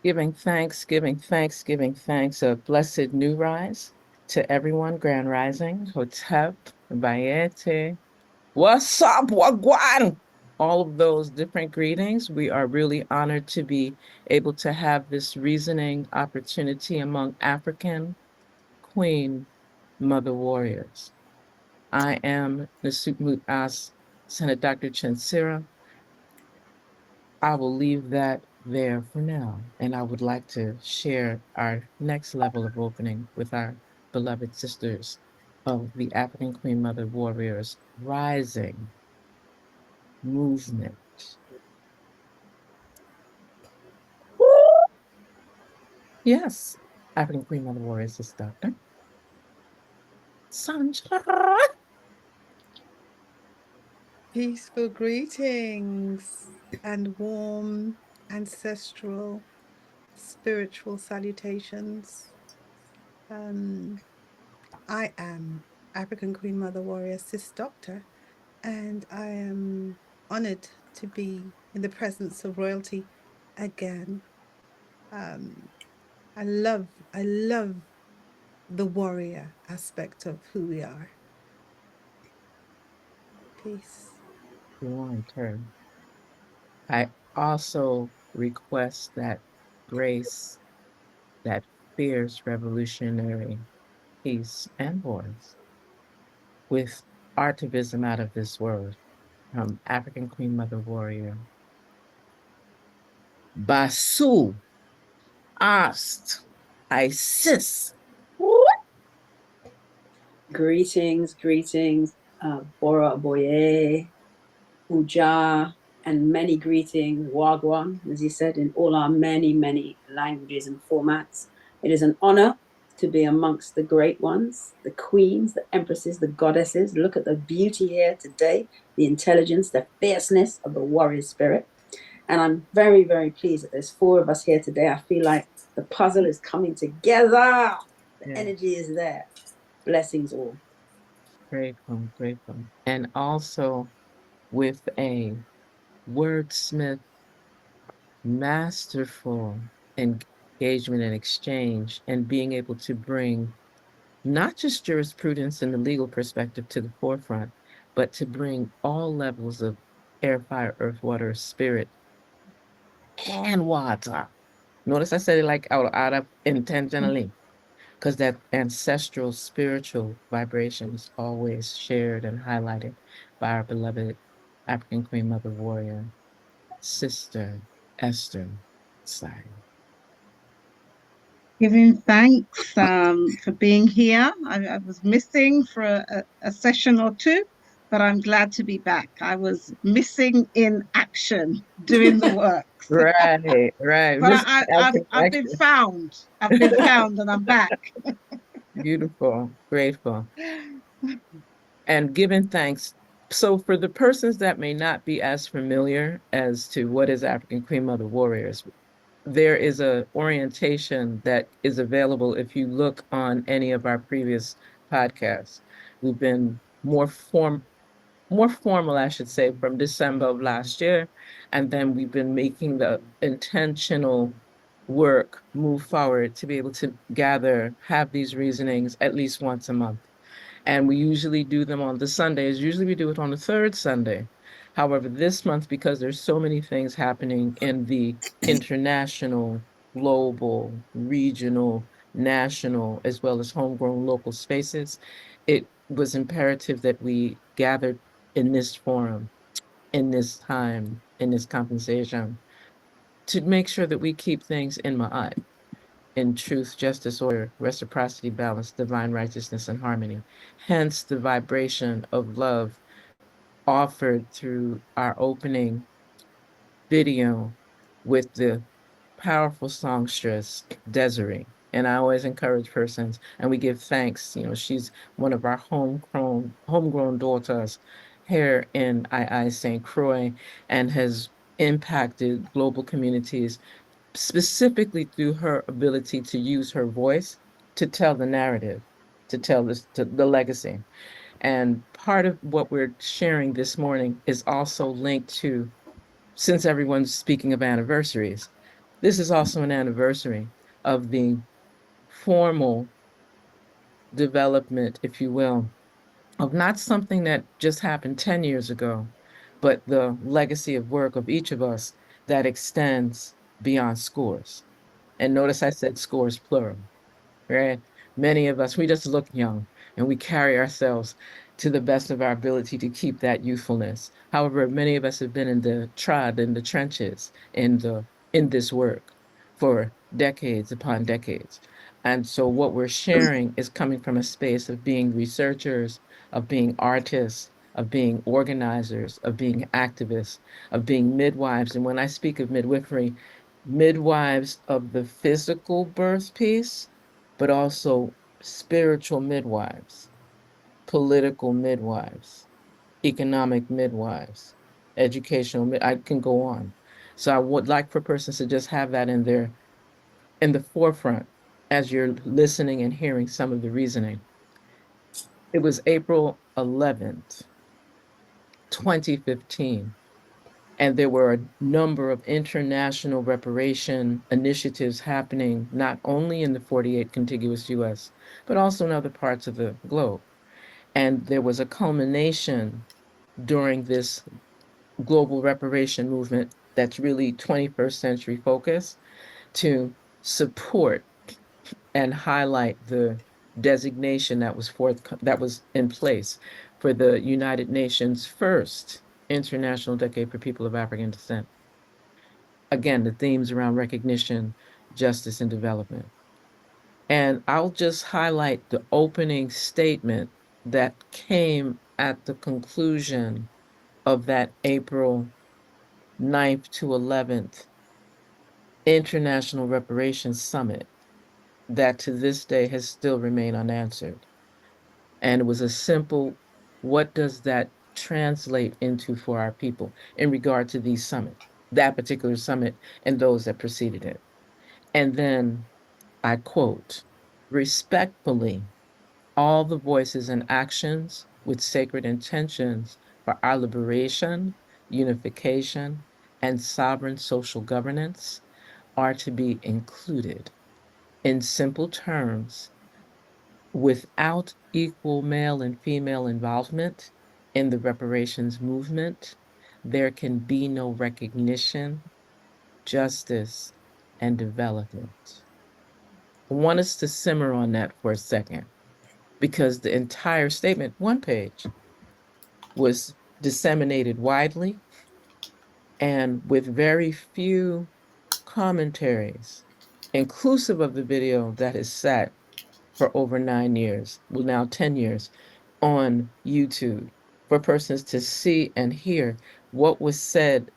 Giving thanks. A blessed new rise to everyone. Grand Rising, Hotep, Bayete. What's up, Wagwan? All of those different greetings. We are really honored to be able to have this reasoning opportunity among African Queen Mother Warriors. I am Nasutmut As, Senate Dr. Chenzira. I will leave that there for now. And I would like to share our next level of opening with our beloved sisters of the African Queen Mother Warriors Rising Movement. Yes, African Queen Mother Warriors is Dr. Sandra. Peaceful greetings and warm ancestral spiritual salutations. Um, I am African Queen Mother Warrior Sis Doctor, and I am honored to be in the presence of royalty again. Um, I love the warrior aspect of who we are. Peace. Long term. I also request that grace, that fierce revolutionary peace and voice with artivism out of this world from African Queen Mother Warrior. Basu asked, Isis. Greetings, Bora Boye, Uja, and many greetings, Wagwan, as you said, in all our many languages and formats. It is an honor to be amongst the great ones, the queens, the empresses, the goddesses. Look at the beauty here today, the intelligence, the fierceness of the warrior spirit. And I'm very pleased that there's four of us here today. I feel like the puzzle is coming together. The energy is there. Blessings all. Grateful. And also with a wordsmith, masterful engagement and exchange, and being able to bring not just jurisprudence and the legal perspective to the forefront, but to bring all levels of air, fire, earth, water, spirit, and water. Notice I said it like out of intentionally, because that ancestral spiritual vibration is always shared and highlighted by our beloved African Queen Mother Warrior, Sister Esther Sai. Giving thanks for being here. I was missing for a session or two, but I'm glad to be back. I was missing in action, doing the work. Right. But I've been found. I've been found, and I'm back. Beautiful, grateful, and giving thanks. So, for the persons that may not be as familiar as to what is African Queen Mother Warriors, there is a orientation that is available if you look on any of our previous podcasts. We've been more formal, I should say, from December of last year, and then we've been making the intentional work move forward to be able to gather, have these reasonings at least once a month. And we usually do them on the Sundays. Usually we do it on the third Sunday. However, this month, because there's so many things happening in the international, global, regional, national, as well as homegrown local spaces, it was imperative that we gathered in this forum, in this time, in this compensation, to make sure that we keep things in Ma'at, in truth, justice, order, reciprocity, balance, divine righteousness, and harmony. Hence the vibration of love offered through our opening video with the powerful songstress, Desiree. And I always encourage persons, and we give thanks. You know, she's one of our homegrown daughters here in St. Croix, and has impacted global communities specifically through her ability to use her voice to tell the narrative, to tell this to the legacy. And part of what we're sharing this morning is also linked to, since everyone's speaking of anniversaries, This is also an anniversary of the formal development, if you will, of not something that just happened 10 years ago, but the legacy of work of each of us that extends beyond scores. And notice I said scores plural, right? Many of us, we just look young and we carry ourselves to the best of our ability to keep that youthfulness. However, many of us have been in the trenches, in this work for decades upon decades. And so what we're sharing is coming from a space of being researchers, of being artists, of being organizers, of being activists, of being midwives. And when I speak of midwifery, midwives of the physical birth piece, but also spiritual midwives, political midwives, economic midwives, I can go on. So I would like for persons to just have that in the forefront as you're listening and hearing some of the reasoning. It was April 11th, 2015, and there were a number of international reparation initiatives happening not only in the 48 contiguous US, but also in other parts of the globe. And there was a culmination during this global reparation movement that's really 21st century focus to support and highlight the designation that was in place for the United Nations first International Decade for People of African Descent. Again, the themes around recognition, justice, and development. And I'll just highlight the opening statement that came at the conclusion of that April 9th to 11th International Reparations Summit that to this day has still remained unanswered. And it was a simple, what does that translate into for our people in regard to these summit, that particular summit and those that preceded it? And then I quote, respectfully, all the voices and actions with sacred intentions for our liberation, unification, and sovereign social governance are to be included. In simple terms, without equal male and female involvement in the reparations movement, there can be no recognition, justice, and development. I want us to simmer on that for a second because the entire statement, one page, was disseminated widely and with very few commentaries, inclusive of the video that has sat for over 9 years, well, now 10 years, on YouTube for persons to see and hear what was said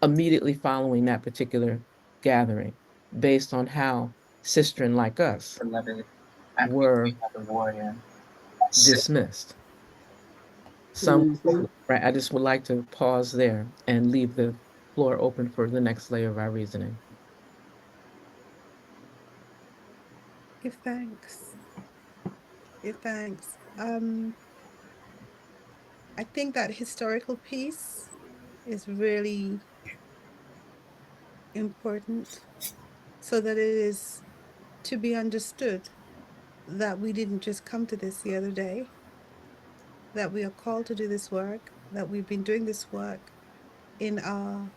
immediately following that particular gathering, based on how sistren like us were dismissed. Some, Mhm. right? I just would like to pause there and leave the floor open for the next layer of our reasoning. Give thanks. Give thanks. I think that historical piece is really important so that it is to be understood that we didn't just come to this the other day, that we are called to do this work, that we've been doing this work in our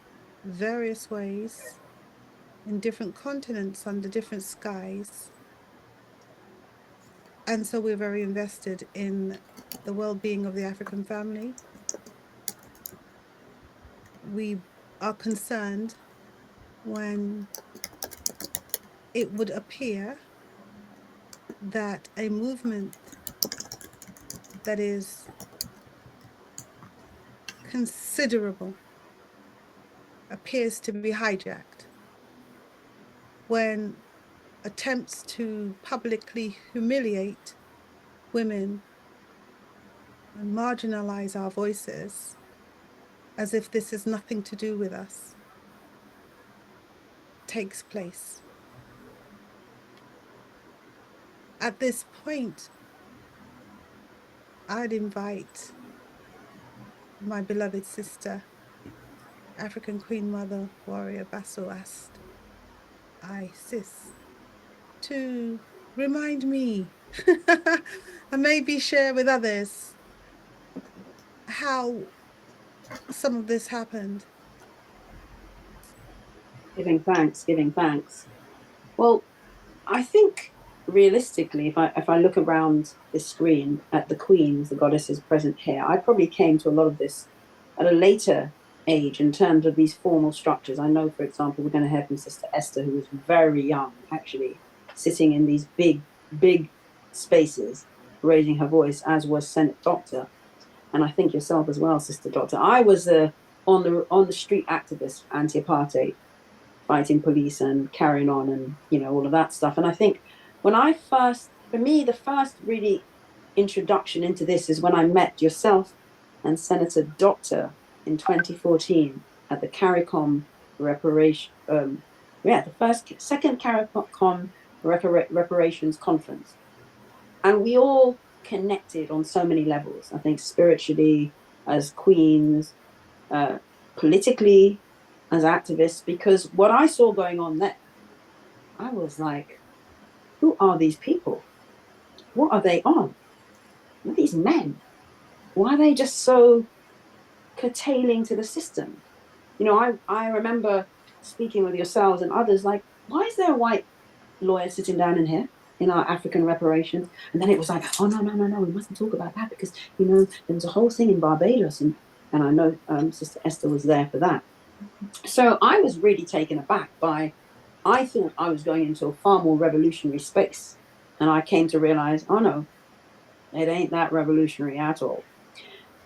various ways, in different continents, under different skies. And so we're very invested in the well-being of the African family. We are concerned when it would appear that a movement that is considerable appears to be hijacked, when attempts to publicly humiliate women and marginalize our voices as if this has nothing to do with us takes place. At this point, I'd invite my beloved sister, African Queen Mother Warrior Basso Ast, Isis, to remind me and maybe share with others how some of this happened. Giving thanks, giving thanks. Well, I think realistically, if I look around this screen at the queens, the goddesses present here, I probably came to a lot of this at a later age in terms of these formal structures. I know, for example, we're going to hear from Sister Esther, who was very young, actually, sitting in these big, big spaces, raising her voice, as was Senate Doctor, and I think yourself as well, Sister Doctor. I was on the street activist for anti-apartheid, fighting police and carrying on and all of that stuff. And I think for me, the first really introduction into this is when I met yourself and Senator Doctor in 2014 at the CARICOM reparation, second CARICOM reparations conference, and we all connected on so many levels. I think spiritually, as queens, uh, politically, as activists, because what I saw going on there, I was like, who are these people? What are they on? What are these men? Why are they just so curtailing to the system? I remember speaking with yourselves and others, like, why is there a white lawyer sitting down in here in our African reparations? And then it was like, oh, no, no, no, no, we mustn't talk about that because, there was a whole thing in Barbados. And I know Sister Esther was there for that. So I was really taken aback I thought I was going into a far more revolutionary space. And I came to realize, oh no, it ain't that revolutionary at all.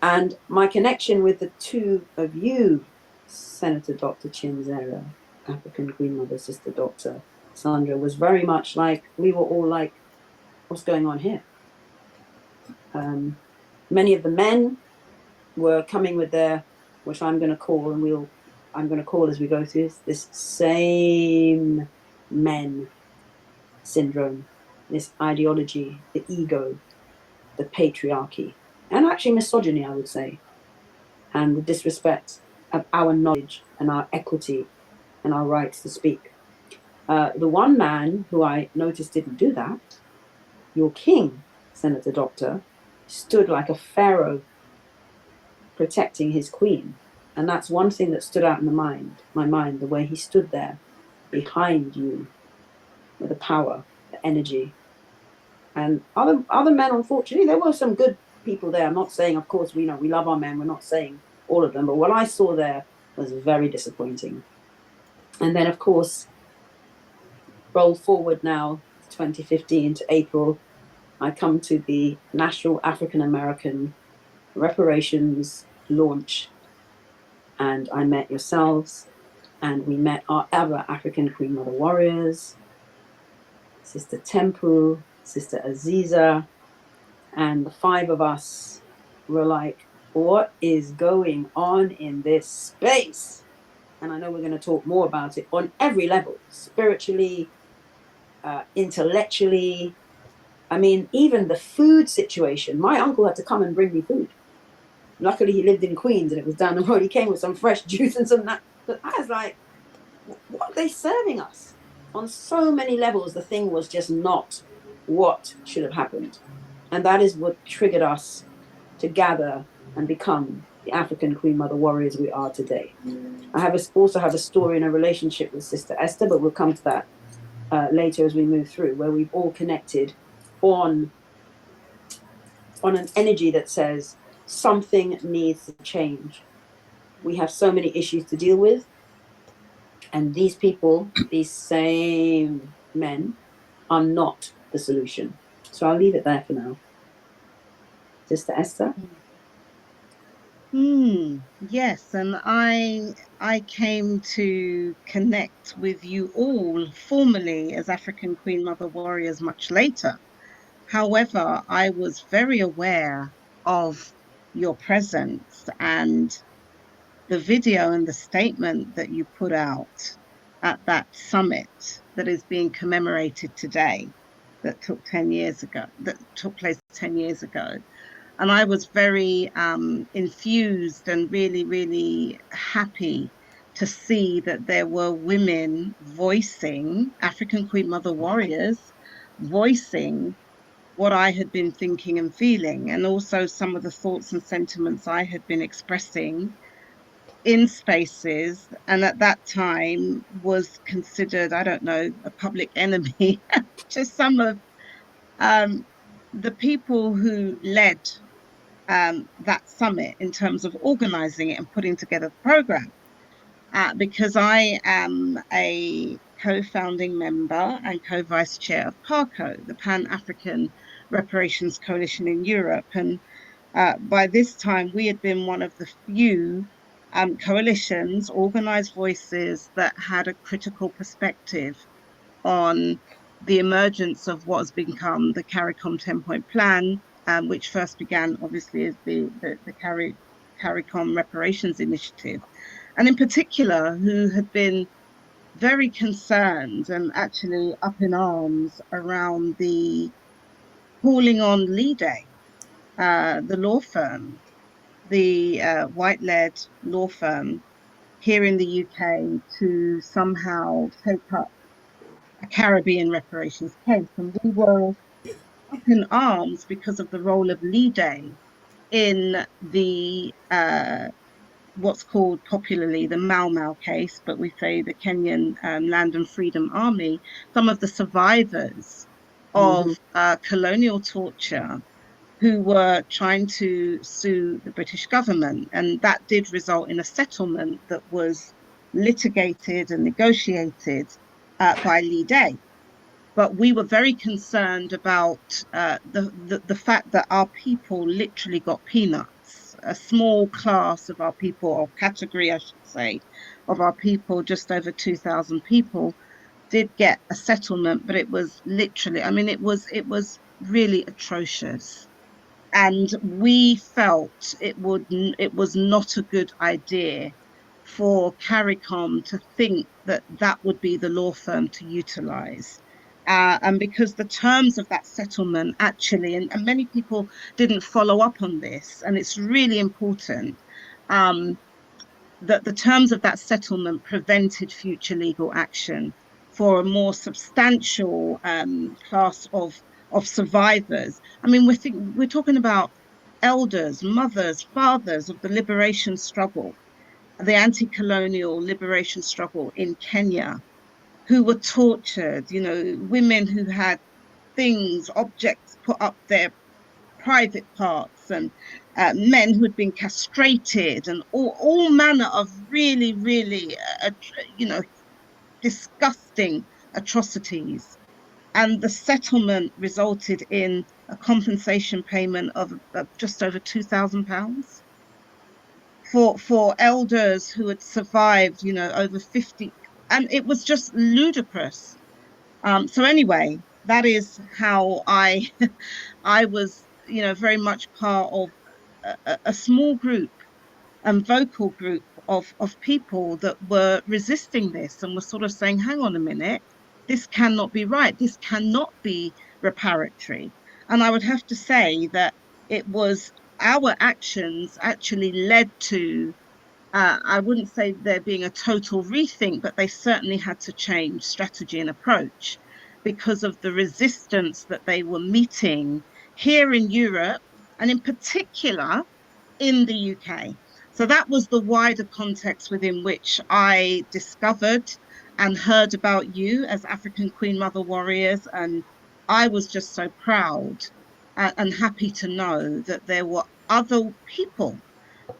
And my connection with the two of you, Senator Dr. Chenzira, African Queen Mother, Sister Dr. Sandra, was very much like, we were all like, what's going on here? Many of the men were coming with their, which I'm going to call, I'm going to call as we go through this same men syndrome, this ideology, the ego, the patriarchy, and actually misogyny, I would say, and the disrespect of our knowledge and our equity and our rights to speak. The one man who I noticed didn't do that, your king, Senator Doctor, stood like a pharaoh protecting his queen. And that's one thing that stood out in my mind, the way he stood there behind you with the power, the energy. And other men, unfortunately, there were some good people there. I'm not saying, of course, we love our men. We're not saying all of them, but what I saw there was very disappointing. And then, of course, roll forward now to 2015 to April, I come to the National African American Reparations launch, and I met yourselves, and we met our other African Queen Mother warriors, Sister Tempu, Sister Aziza, and the five of us were like, what is going on in this space? And I know we're going to talk more about it on every level, spiritually, intellectually. I mean, even the food situation. My uncle had to come and bring me food. Luckily, he lived in Queens and it was down the road. He came with some fresh juice and some that. But I was like, what are they serving us? On so many levels, the thing was just not what should have happened. And that is what triggered us to gather and become the African Queen Mother warriors we are today. I also have a story in a relationship with Sister Esther, but we'll come to that later as we move through, where we've all connected on an energy that says something needs to change. We have so many issues to deal with, and these people, these same men, are not the solution. So I'll leave it there for now. Sister Esther? Yes, and I came to connect with you all formally as African Queen Mother Warriors much later. However, I was very aware of your presence and the video and the statement that you put out at that summit that is being commemorated today, that took place 10 years ago. And I was very infused and really, really happy to see that there were women voicing, African Queen Mother warriors, voicing what I had been thinking and feeling, and also some of the thoughts and sentiments I had been expressing in spaces, and at that time was considered, I don't know, a public enemy to some of um, the people who led that summit in terms of organizing it and putting together the program. Because I am a co-founding member and co-vice chair of PARCO, the Pan-African Reparations Coalition in Europe. And by this time, we had been one of the few coalitions, organized voices that had a critical perspective on the emergence of what has become the CARICOM 10-point plan, which first began obviously as the CARICOM reparations initiative. And in particular, who had been very concerned and actually up in arms around the calling on Lee Day, the law firm, the white-led law firm here in the UK to somehow take up a Caribbean reparations case. And we were up in arms because of the role of Lee Day in the what's called popularly the Mau Mau case, but we say the Kenyan Land and Freedom Army, some of the survivors Mm-hmm. of colonial torture who were trying to sue the British government. And that did result in a settlement that was litigated and negotiated by Lee Day. But we were very concerned about the fact that our people literally got peanuts. A small class of our people, or category, I should say, of our people, just over 2,000 people, did get a settlement, but it was literally, I mean, it was really atrocious. And we felt it was not a good idea for CARICOM to think that that would be the law firm to utilize. And because the terms of that settlement actually, and many people didn't follow up on this, and it's really important, um, that the terms of that settlement prevented future legal action for a more substantial class of survivors. I mean, we're talking about elders, mothers, fathers of the liberation struggle, the anti-colonial liberation struggle in Kenya, who were tortured. You know, women who had things, objects put up their private parts, and men who had been castrated, and all manner of really, really, you know, disgusting atrocities. And the settlement resulted in a compensation payment of just over £2,000 for elders who had survived, you know, over 50. And it was just ludicrous. So anyway, that is how I was, you know, very much part of a small group and vocal group of people that were resisting this and were sort of saying, hang on a minute, this cannot be right. This cannot be reparatory. And I would have to say that it was our actions actually led to I wouldn't say there being a total rethink, but they certainly had to change strategy and approach because of the resistance that they were meeting here in Europe and in particular in the UK. So that was the wider context within which I discovered and heard about you as African Queen Mother Warriors. And I was just so proud and happy to know that there were other people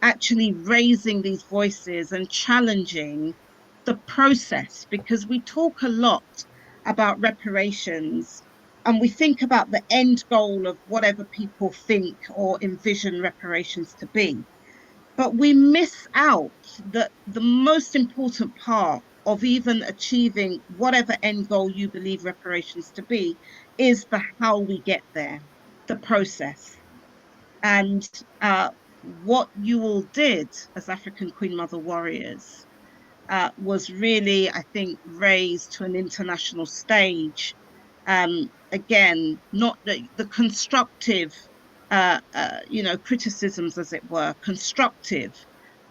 actually raising these voices and challenging the process, because we talk a lot about reparations and we think about the end goal of whatever people think or envision reparations to be. But we miss out that the most important part of even achieving whatever end goal you believe reparations to be is the how we get there, the process. And what you all did as African Queen Mother Warriors was really, I think, raised to an international stage. Again, not the constructive, you know, criticisms, as it were, constructive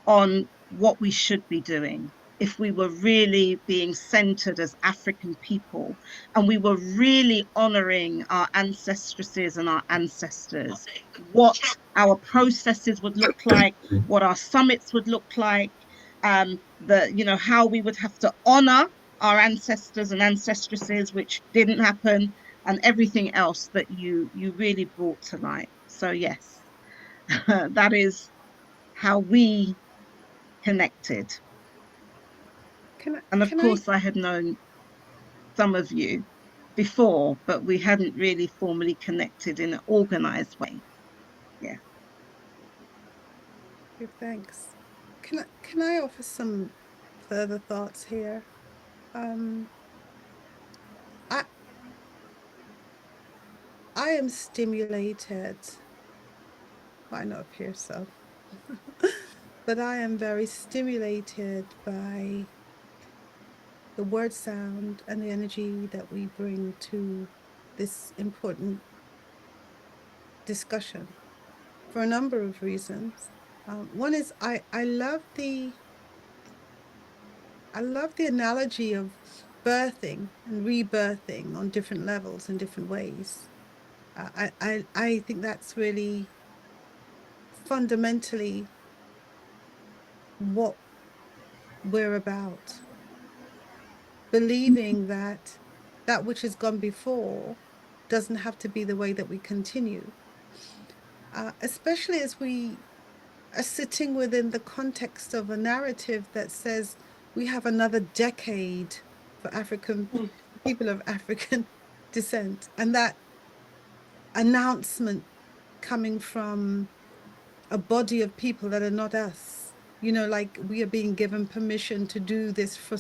on what we should be doing. if we were really being centered as African people and we were really honoring our ancestresses and our ancestors, what our processes would look like, what our summits would look like, how we would have to honor our ancestors and ancestresses, which didn't happen, and everything else that you really brought to light. So yes, that is how we connected. And of Can I course, I had known some of you before, but we hadn't really formally connected in an organized way. Yeah. give thanks? Can I offer some further thoughts here? Um, I I am stimulated. Might not appear so, but I am very stimulated by the word sound and the energy that we bring to this important discussion for a number of reasons. One is I love the analogy of birthing and rebirthing on different levels in different ways. I think that's really fundamentally what we're about. Believing that that which has gone before doesn't have to be the way that we continue, especially as we are sitting within the context of a narrative that says we have another decade for African people of African descent. And that announcement coming from a body of people that are not us, like we are being given permission to do this for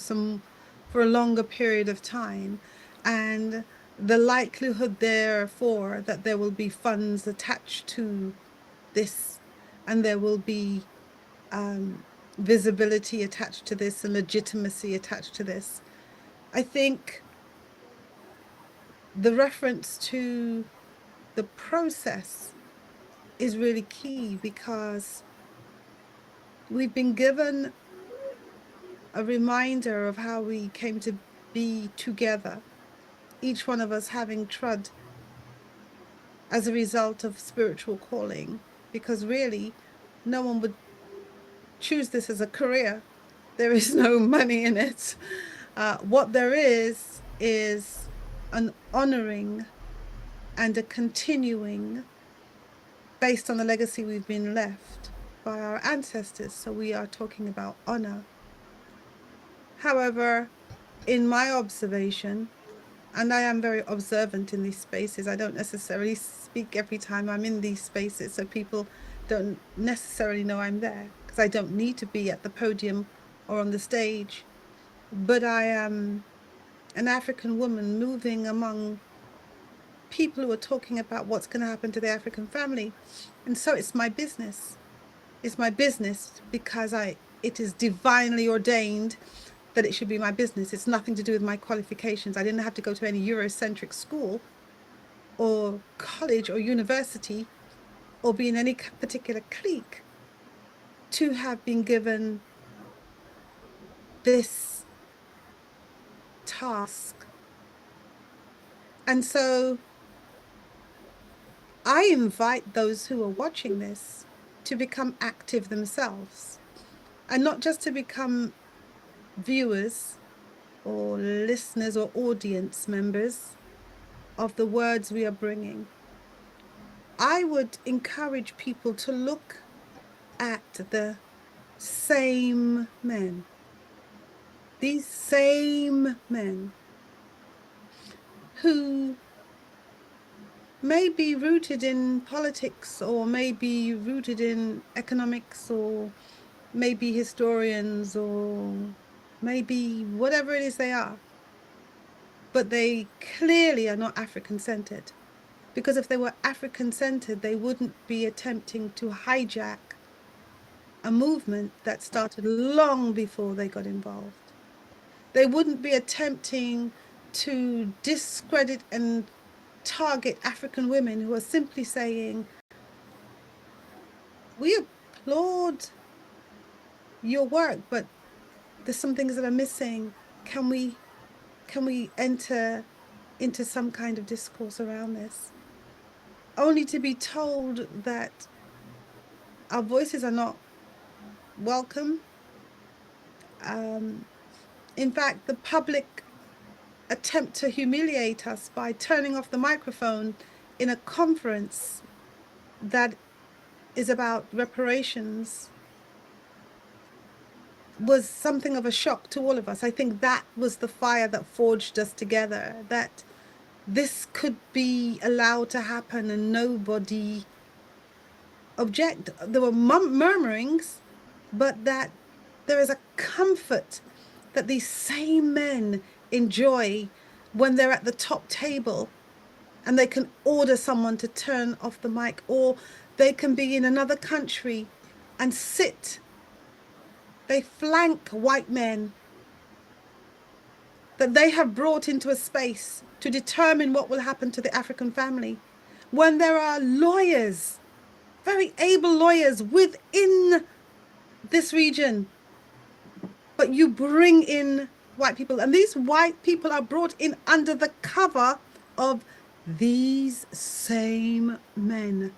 a longer period of time. And the likelihood, therefore, that there will be funds attached to this, and there will be visibility attached to this and legitimacy attached to this. I think the reference to the process is really key because we've been given a reminder of how we came to be together, each one of us having trod as a result of spiritual calling, because really no one would choose this as a career. There is no money in it. What there is an honoring and a continuing based on the legacy we've been left by our ancestors. So we are talking about honor. However, in my observation, and I am very observant in these spaces, I don't necessarily speak every time I'm in these spaces, so people don't necessarily know I'm there because I don't need to be at the podium or on the stage. But I am an African woman moving among people who are talking about what's going to happen to the African family. And so it's my business. It's my business because it is divinely ordained that it should be my business. It's nothing to do with my qualifications. I didn't have to go to any Eurocentric school or college or university or be in any particular clique to have been given this task. And so I invite those who are watching this to become active themselves and not just to become viewers or listeners or audience members of the words we are bringing. I would encourage people to look at the same men, these same men who may be rooted in politics or may be rooted in economics or maybe historians or maybe whatever it is they are, but they clearly are not African-centered. Because if they were African-centered, they wouldn't be attempting to hijack a movement that started long before they got involved. They wouldn't be attempting to discredit and target African women who are simply saying, we applaud your work, but There's some things that are missing. Can we enter into some kind of discourse around this? Only to be told that our voices are not welcome. In fact, the public attempt to humiliate us by turning off the microphone in a conference that is about reparations was something of a shock to all of us. I think that was the fire that forged us together, that this could be allowed to happen and nobody object. There were murmurings, but that there is a comfort that these same men enjoy when they're at the top table and they can order someone to turn off the mic, or they can be in another country and sit. They flank white men that they have brought into a space to determine what will happen to the African family. When there are lawyers, very able lawyers within this region, but you bring in white people, and these white people are brought in under the cover of these same men.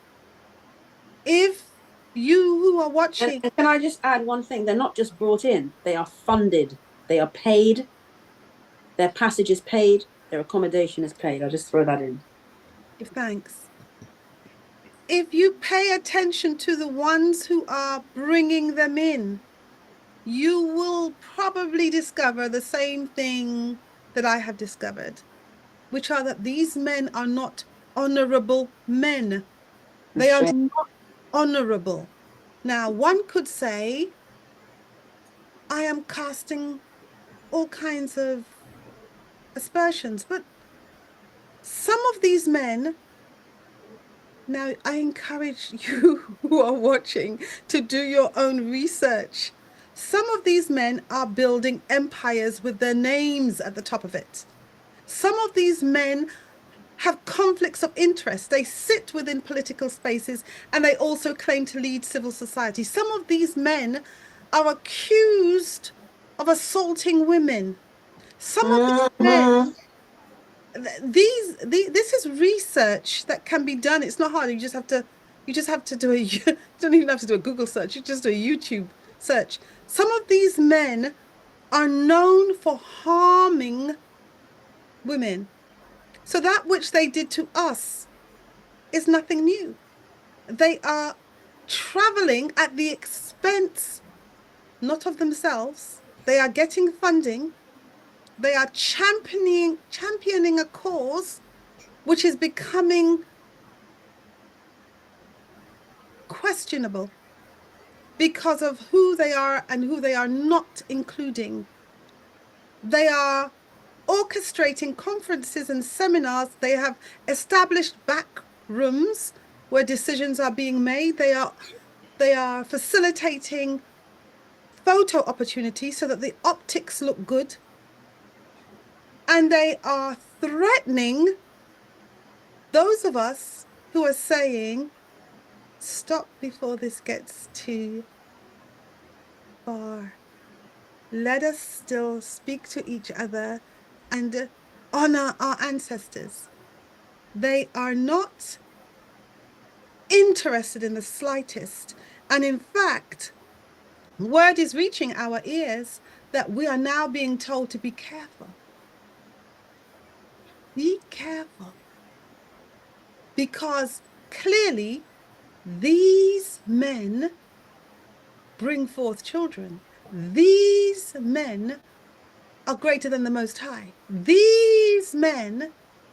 If you who are watching, And can I just add one thing? They're not just brought in, they are funded, they are paid, their passage is paid, their accommodation is paid. I'll just throw that in. give thanks. If you pay attention to the ones who are bringing them in, you will probably discover the same thing that I have discovered, which are that these men are not honorable men. They are not honorable. Now, one could say, I am casting all kinds of aspersions, but some of these men, now I encourage you who are watching to do your own research. Some of these men are building empires with their names at the top of it. Some of these men have conflicts of interest. They sit within political spaces and they also claim to lead civil society. Some of these men are accused of assaulting women. Some of these men, this is research that can be done. It's not hard. You just have to do you don't even have to do a Google search. You just do a YouTube search. Some of these men are known for harming women. So that which they did to us is nothing new. They are traveling at the expense, not of themselves. They are getting funding. They are championing a cause which is becoming questionable because of who they are and who they are not including. They are orchestrating conferences and seminars. They have established back rooms where decisions are being made. They are facilitating photo opportunities so that the optics look good. And they are threatening those of us who are saying, stop before this gets too far. Let us still speak to each other and honor our ancestors. They are not interested in the slightest. And in fact, word is reaching our ears that we are now being told to be careful. Be careful. Because clearly these men bring forth children. These men are greater than the Most High. These men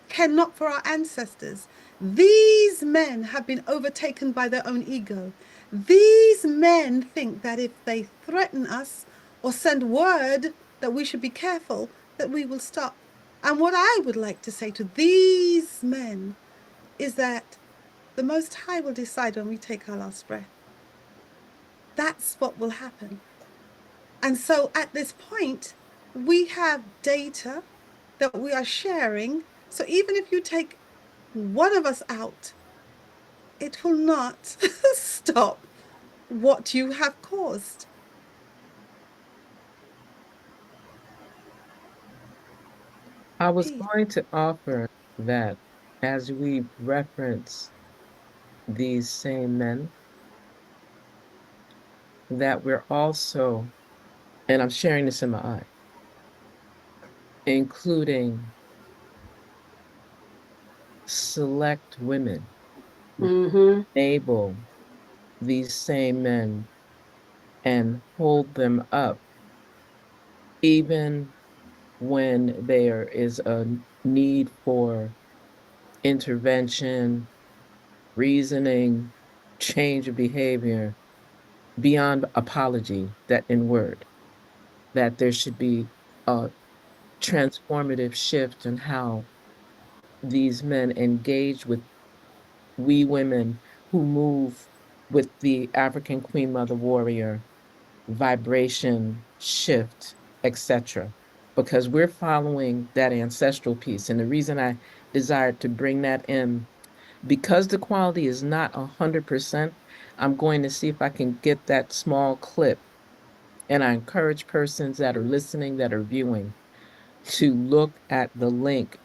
care not for our ancestors. These men have been overtaken by their own ego. These men think that if they threaten us or send word that we should be careful, that we will stop. And what I would like to say to these men is that the Most High will decide when we take our last breath. That's what will happen. And so at this point, we have data that we are sharing. So even if you take one of us out, it will not stop what you have caused. I was Peace. going to offer that as we reference these same men, that we're also, and I'm sharing this in my eye, including select women, Mm-hmm. enable these same men and hold them up, even when there is a need for intervention, reasoning, change of behavior beyond apology, that in word, that there should be a transformative shift in how these men engage with we women who move with the African Queen Mother Warrior vibration shift, etc. Because we're following that ancestral piece. And the reason I desired to bring that in, because the quality is not 100%, I'm going to see if I can get that small clip. And I encourage persons that are listening, that are viewing, to look at the link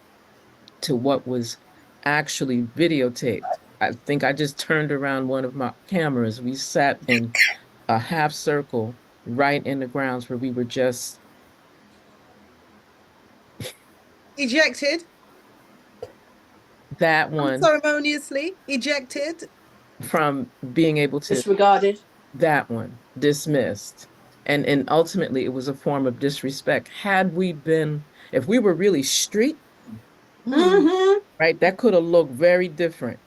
to what was actually videotaped. I think I just turned around one of my cameras. We sat in a half circle right in the grounds where we were just Ejected that one unceremoniously. Ejected. from being able to Disregarded. that one dismissed. And ultimately it was a form of disrespect. Had we been, if we were really street, Mm. Mm-hmm. right, that could have looked very different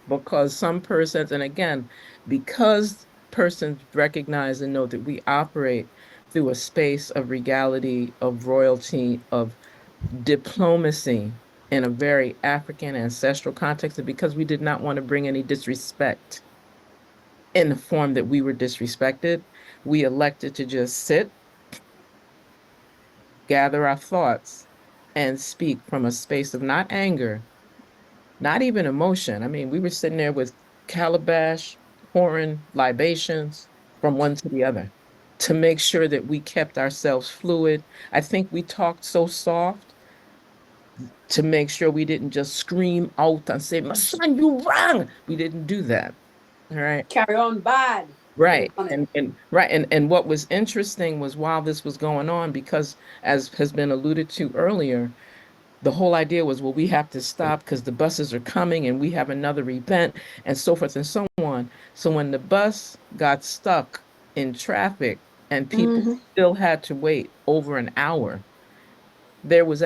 because some persons, and again, because persons recognize and know that we operate through a space of regality, of royalty, of diplomacy in a very African ancestral context, and because we did not want to bring any disrespect in the form that we were disrespected, we elected to just sit, gather our thoughts, and speak from a space of not anger, not even emotion. I mean, we were sitting there with calabash, pouring libations from one to the other to make sure that we kept ourselves fluid. I think we talked so soft to make sure we didn't just scream out and say, "My son, you wrong." We didn't do that. All right. Carry on bad. We could have Right. done it. And right. And what was interesting was while this was going on, because as has been alluded to earlier, the whole idea was, well, we have to stop because the buses are coming and we have another event and so forth and so on. So when the bus got stuck in traffic and people Mm-hmm. still had to wait over an hour, there was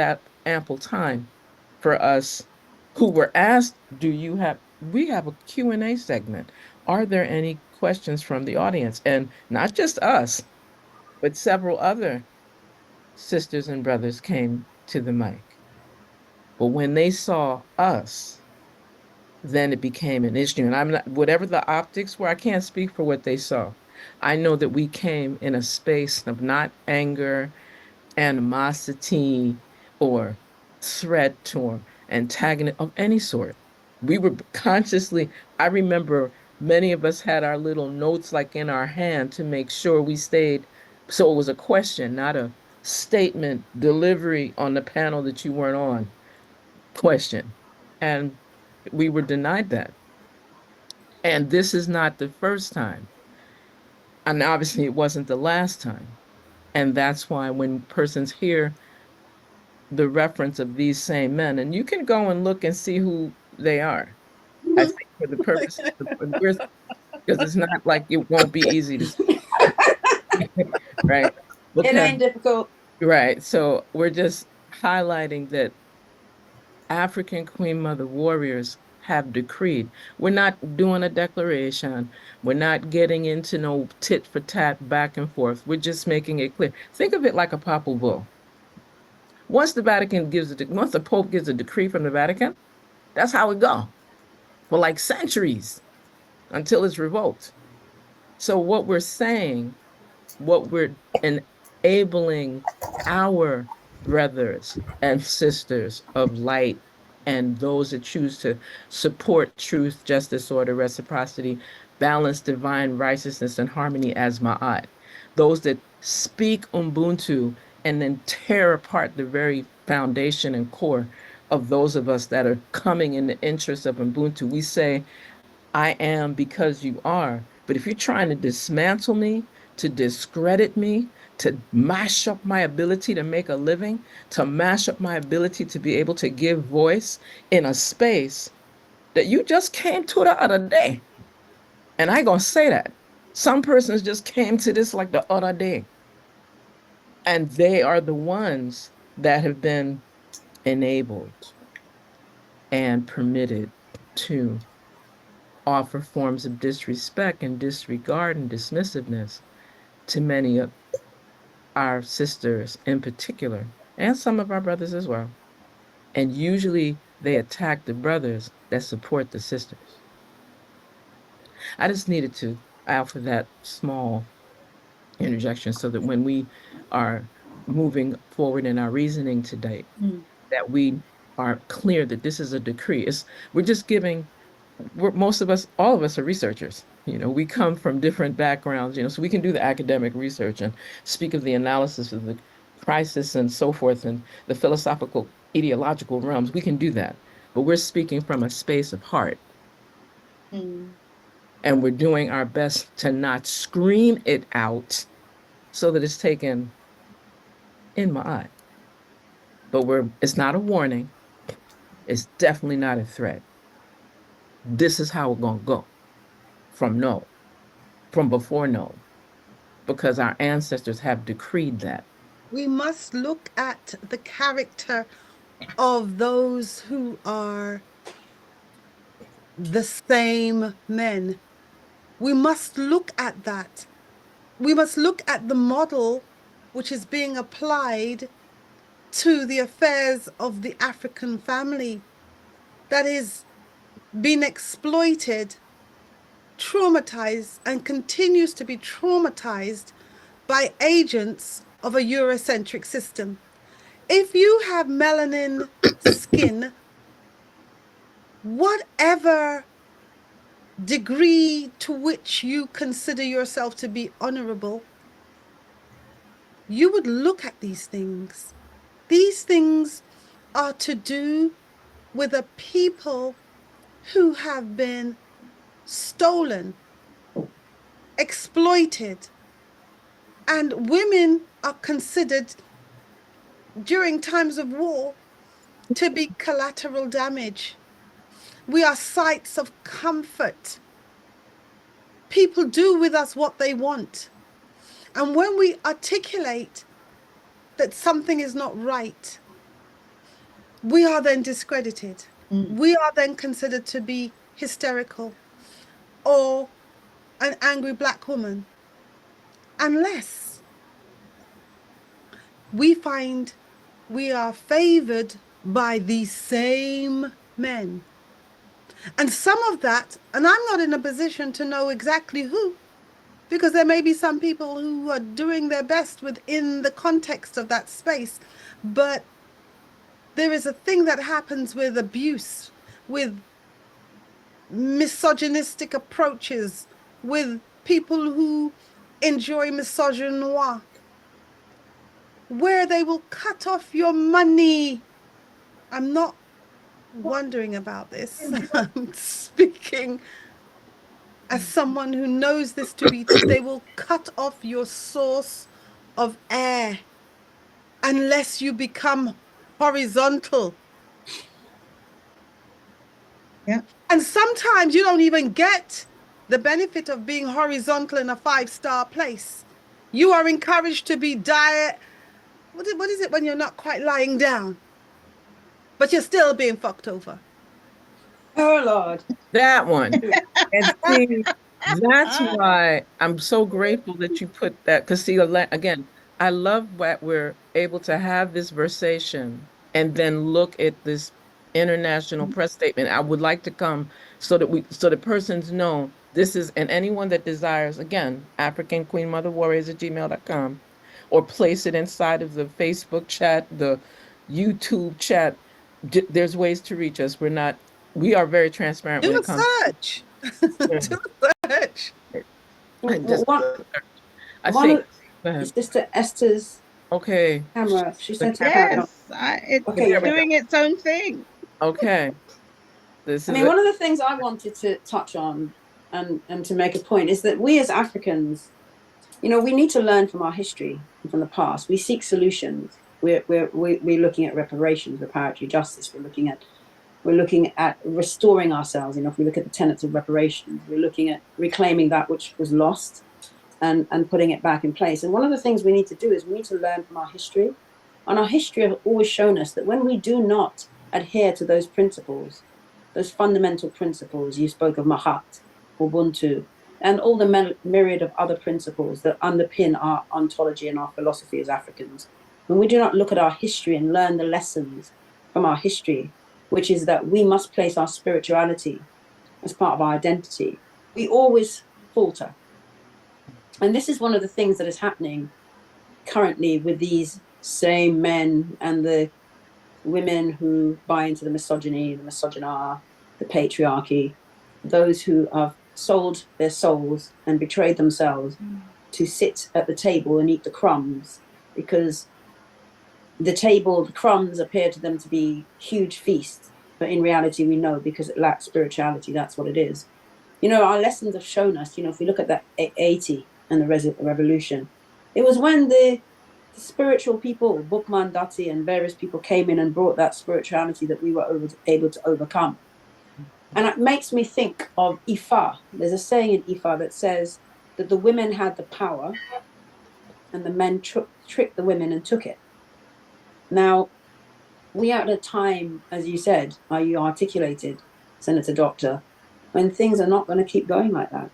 ample time for us who were asked, do you have, we have a Q&A segment. Are there any questions from the audience? And not just us, but several other sisters and brothers came to the mic. But when they saw us, then it became an issue. And I'm not, whatever the optics were, I can't speak for what they saw. I know that we came in a space of not anger, animosity, or threat or antagonism of any sort. We were consciously, I remember many of us had our little notes like in our hand to make sure we stayed. So it was a question, not a statement delivery on the panel that you weren't on. Question. And we were denied that. And this is not the first time. And obviously it wasn't the last time. And that's why when persons hear the reference of these same men, and you can go and look and see who they are. I think for the purpose of because it's not like it won't be easy to see, right? It Because ain't difficult. right, so we're just highlighting that African Queen Mother warriors have decreed. We're not doing a declaration. We're not getting into no tit for tat back and forth. We're just making it clear. Think of it like a papal bull. Once the Pope gives a decree from the Vatican, that's how it go for like centuries until it's revoked. So what we're saying, what we're enabling our brothers and sisters of light and those that choose to support truth, justice, order, reciprocity, balance, divine righteousness, and harmony as Ma'at. Those that speak Ubuntu and then tear apart the very foundation and core of those of us that are coming in the interest of Ubuntu. We say, I am because you are. But if you're trying to dismantle me, to discredit me, to mash up my ability to make a living, to mash up my ability to be able to give voice in a space that you just came to the other day. And I gonna say that. Some persons just came to this like the other day. And they are the ones that have been enabled and permitted to offer forms of disrespect and disregard and dismissiveness to many of our sisters in particular, and some of our brothers as well. And usually they attack the brothers that support the sisters. I just needed to offer that small interjection so that when we are moving forward in our reasoning today, that we are clear that this is a decree. We're just giving, most of us, all of us are researchers. We come from different backgrounds, so we can do the academic research and speak of the analysis of the crisis and so forth and the philosophical, ideological realms. We can do that. But we're speaking from a space of heart. And we're doing our best to not scream it out so that it's taken in my eye. But it's not a warning. It's definitely not a threat. This is how we're going to go from before no, because our ancestors have decreed that. We must look at the character of those who are the same men. We must look at that. We must look at the model which is being applied to the affairs of the African family that is being exploited, traumatized, and continues to be traumatized by agents of a Eurocentric system. If you have melanin skin, whatever degree to which you consider yourself to be honorable, you would look at these things. These things are to do with a people who have been stolen, exploited, and women are considered during times of war to be collateral damage. We are sites of comfort. People do with us what they want. And when we articulate that something is not right, we are then discredited. We are then considered to be hysterical or an angry Black woman, unless we find we are favored by these same men. And some of that, and I'm not in a position to know exactly who, because there may be some people who are doing their best within the context of that space, but there is a thing that happens with abuse, with misogynistic approaches, with people who enjoy misogynoir, where they will cut off your money. I'm not wondering about this. I'm speaking as someone who knows this to be true. They will cut off your source of air unless you become horizontal. Yeah. And sometimes you don't even get the benefit of being horizontal in a 5-star place. You are encouraged to be what is it when you're not quite lying down, but you're still being fucked over? Oh, Lord. That one. And see, that's why I'm so grateful that you put that. Because, see, again, I love that we're able to have this versation and then look at this international press statement. I would like to come so that persons know this is, and anyone that desires, again, African Queen Mother Warriors at gmail.com, or place it inside of the Facebook chat, the YouTube chat. There's ways to reach us. We are very transparent when Do it a comes search. Do a search. I just, One, I one think, of go ahead. Sister Esther's Okay. Camera. She The said to camera. carry on. Yes, Okay, it's you're There we back. go. doing its own thing. Okay. This I is mean, a one of the things I wanted to touch on and to make a point is that we as Africans, we need to learn from our history and from the past. We seek solutions. We're looking at reparations, reparatory justice. We're looking at restoring ourselves. If we look at the tenets of reparations, we're looking at reclaiming that which was lost and putting it back in place. And one of the things we need to do is we need to learn from our history. And our history has always shown us that when we do not adhere to those principles, those fundamental principles, you spoke of Mahat, Ubuntu, and all the myriad of other principles that underpin our ontology and our philosophy as Africans, when we do not look at our history and learn the lessons from our history, which is that we must place our spirituality as part of our identity, we always falter. And this is one of the things that is happening currently with these same men and the women who buy into the misogyny, the misogynar, the patriarchy, those who have sold their souls and betrayed themselves to sit at the table and eat the crumbs because the crumbs appear to them to be huge feasts. But in reality, we know because it lacks spirituality, that's what it is. Our lessons have shown us, if we look at that 80 and the revolution, it was when the spiritual people, Bookman, Dati, and various people came in and brought that spirituality that we were able to overcome. And it makes me think of Ifa. There's a saying in Ifa that says that the women had the power and the men tricked the women and took it. Now, we are at a time, as you said, you articulated, Senator Doctor, when things are not going to keep going like that.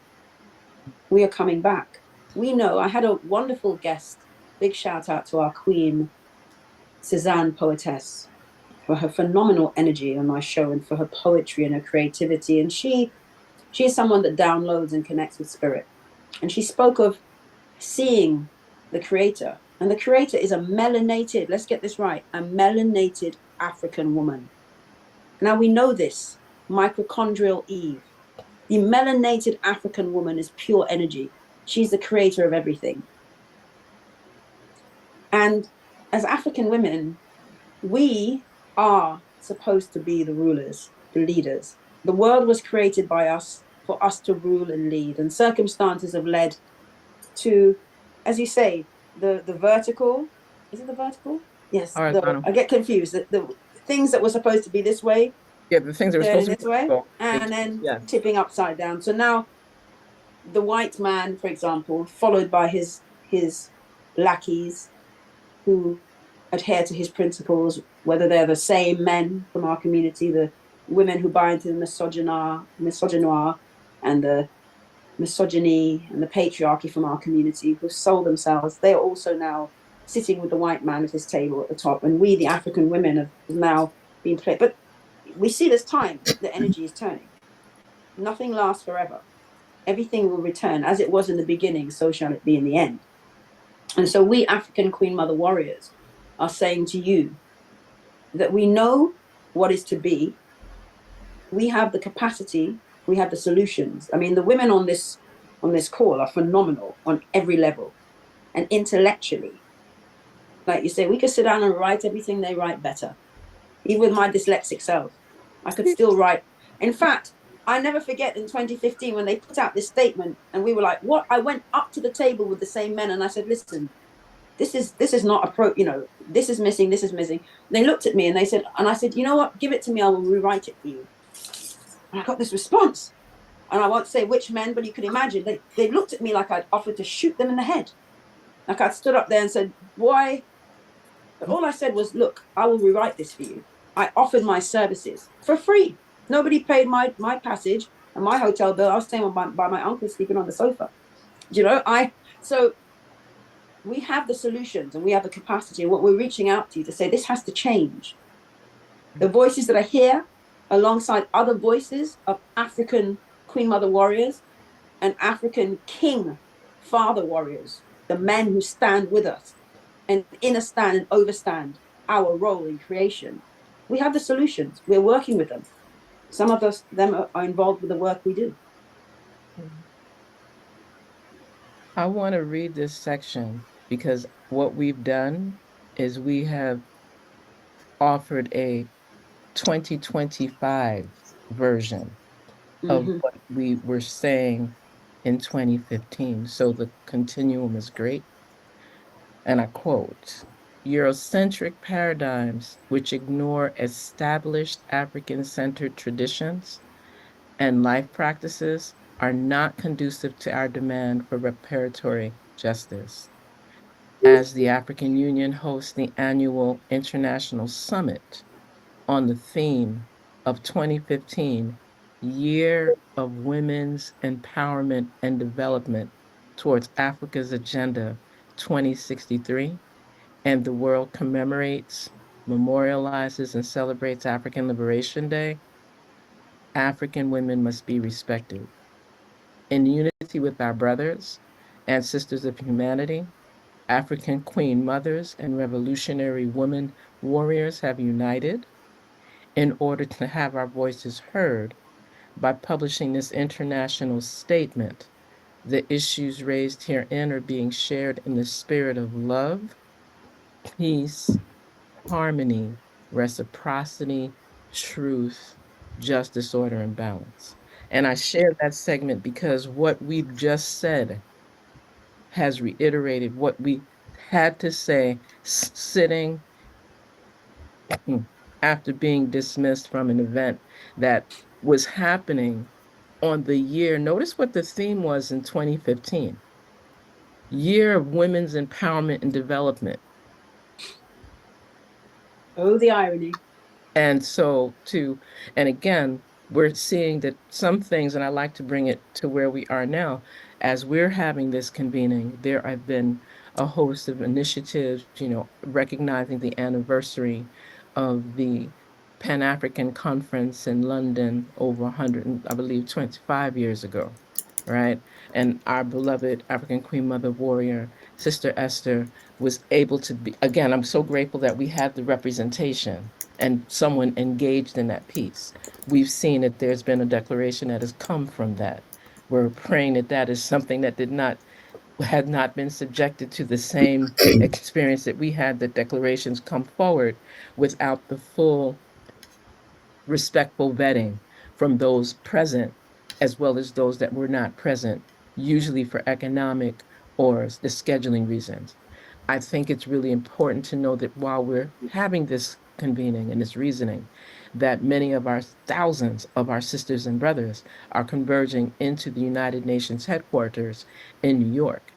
We are coming back. We know, I had a wonderful guest, big shout out to our queen, Cezanne Poetess, for her phenomenal energy on my show and for her poetry and her creativity. And she is someone that downloads and connects with spirit. And she spoke of seeing the creator. And the creator is a melanated, let's get this right, a melanated African woman. Now we know this, mitochondrial Eve. The melanated African woman is pure energy. She's the creator of everything. And as African women, we are supposed to be the rulers, the leaders. The world was created by us for us to rule and lead, and circumstances have led to, as you say, the vertical. Is it the vertical? Yes. horizontal. I get confused. The things that were supposed to be this way, Yeah, the things that were they're supposed in to be this way, vertical. and then Yes. tipping upside down. So now the white man, for example, followed by his lackeys who adhere to his principles, whether they're the same men from our community, the women who buy into the misogynoir and the misogyny and the patriarchy from our community who sold themselves, they are also now sitting with the white man at his table at the top. And we, the African women, have now been played. But we see this time, the energy is turning. Nothing lasts forever. Everything will return as it was in the beginning, so shall it be in the end. And so we African Queen Mother warriors are saying to you that we know what is to be. We have the capacity, we have the solutions. I mean, the women on this call are phenomenal on every level. And intellectually, like you say, we could sit down and write everything they write better. Even with my dyslexic self, I could still write. In fact, I never forget in 2015 when they put out this statement and we were like, what? I went up to the table with the same men and I said, listen, this is not this is missing, this is missing. They looked at me and they said, and I said, you know what, give it to me, I will rewrite it for you. And I got this response, and I won't say which men, but you can imagine they looked at me like I'd offered to shoot them in the head, like I'd stood up there and said, boy. But all I said was, look, I will rewrite this for you. I offered my services for free. Nobody paid my passage and my hotel bill. I was staying by my uncle, sleeping on the sofa. So we have the solutions and we have the capacity. And what we're reaching out to you to say, this has to change. The voices that are here, alongside other voices of African Queen Mother warriors and African King Father warriors, the men who stand with us and understand and overstand our role in creation. We have the solutions. We're working with them. Some of them are involved with the work we do. I want to read this section because what we've done is we have offered a 2025 version of Hmm. what we were saying in 2015. So the continuum is great. And I quote, Eurocentric paradigms which ignore established African centered traditions and life practices are not conducive to our demand for reparatory justice. As the African Union hosts the annual International Summit on the theme of 2015, Year of Women's Empowerment and Development towards Africa's Agenda 2063, and the world commemorates, memorializes, and celebrates African Liberation Day, African women must be respected. In unity with our brothers and sisters of humanity, African queen mothers and revolutionary women warriors have united in order to have our voices heard by publishing this international statement. The issues raised herein are being shared in the spirit of love, peace, harmony, reciprocity, truth, justice, order, and balance. And I share that segment because what we've just said has reiterated what we had to say sitting after being dismissed from an event that was happening on the year. Notice what the theme was in 2015, Year of Women's Empowerment and Development. Oh, the irony. And so and again, we're seeing that some things, and I like to bring it to where we are now, as we're having this convening, there have been a host of initiatives, recognizing the anniversary of the Pan-African Conference in London over 100, I believe, 25 years ago, right? And our beloved African Queen Mother Warrior, Sister Esther, was able to be, again, I'm so grateful that we had the representation and someone engaged in that piece. We've seen that there's been a declaration that has come from that. We're praying that that is something that had not been subjected to the same experience that we had, that declarations come forward without the full respectful vetting from those present, as well as those that were not present, usually for economic or the scheduling reasons. I think it's really important to know that while we're having this convening and this reasoning, that many of our thousands of our sisters and brothers are converging into the United Nations headquarters in New York.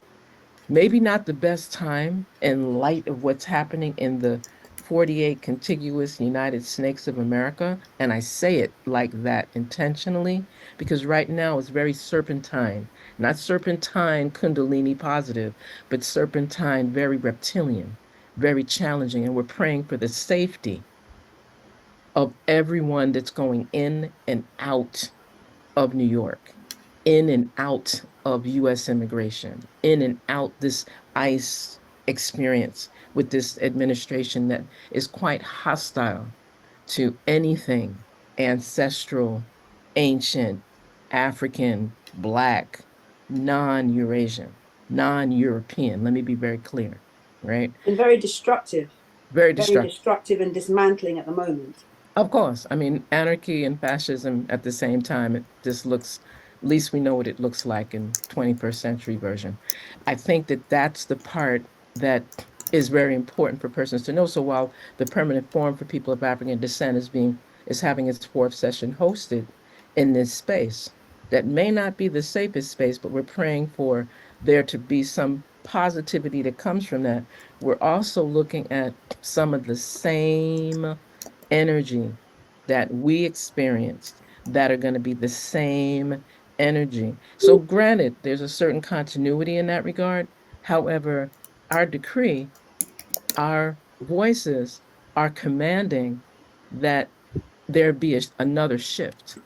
Maybe not the best time in light of what's happening in the 48 contiguous United Snakes of America. And I say it like that intentionally because right now it's very serpentine, not serpentine Kundalini positive, but serpentine very reptilian, very challenging. And we're praying for the safety of everyone that's going in and out of New York, in and out of US immigration, in and out this ICE experience with this administration that is quite hostile to anything ancestral, ancient, African, Black, non-Eurasian, non-European. Let me be very clear, right? And Very very destructive. destructive and dismantling at the moment. Of course. I mean, anarchy and fascism at the same time, it just looks, at least we know what it looks like in 21st century version. I think that that's the part that is very important for persons to know. So while the Permanent Forum for People of African Descent is having its fourth session hosted in this space, that may not be the safest space, but we're praying for there to be some positivity that comes from that. We're also looking at some of the same energy that we experienced that are going to be the same energy. So, granted, there's a certain continuity in that regard. However, our decree, our voices are commanding that there be another shift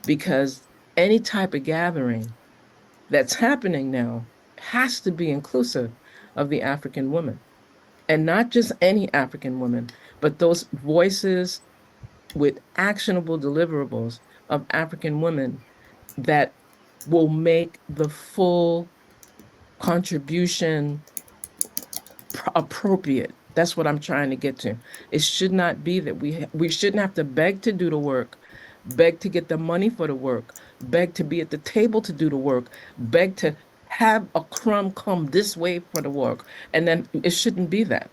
because any type of gathering that's happening now has to be inclusive of the African woman. And not just any African woman, but those voices with actionable deliverables of African women that will make the full contribution appropriate. That's what I'm trying to get to. It should not be that we shouldn't have to beg to do the work, beg to get the money for the work, beg to be at the table to do the work, beg to have a crumb come this way for the work. And then it shouldn't be that.